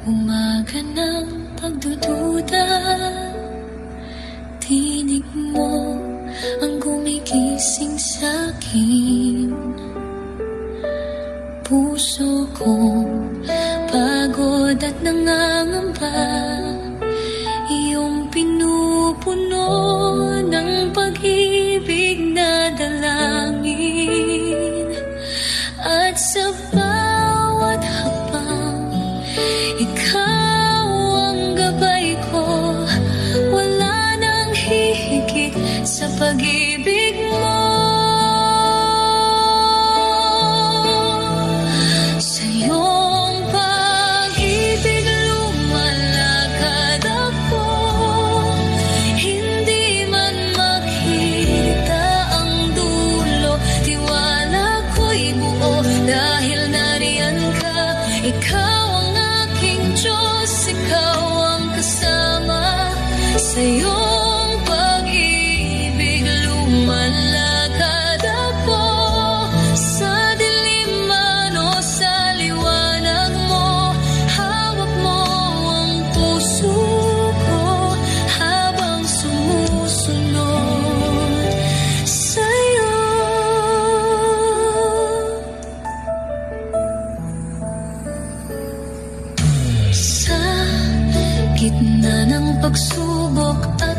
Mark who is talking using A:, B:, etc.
A: Umaga ng pagdududa, tinig mo ang gumigising sa'kin. Puso kong pagod at nangangamba, iyong pinupuno ng pag-ibig na dalangin. At sa bawat hakbang, ikaw ang gabay ko. Wala nang hihigit sa pag-ibig mo. Sa iyong pag-ibig lumalakad ako, hindi man makita ang dulo. Tiwala ko'y buo dahil nariyan ka. Ikaw ang aking Diyos, ikaw ang kasama. Sa iyong pag-ibig lumalakad ako, sa dilim man o sa liwanag mo. Hawak mo ang puso ko habang sumusunod sa'yo. Sa gitna ng pagsubok at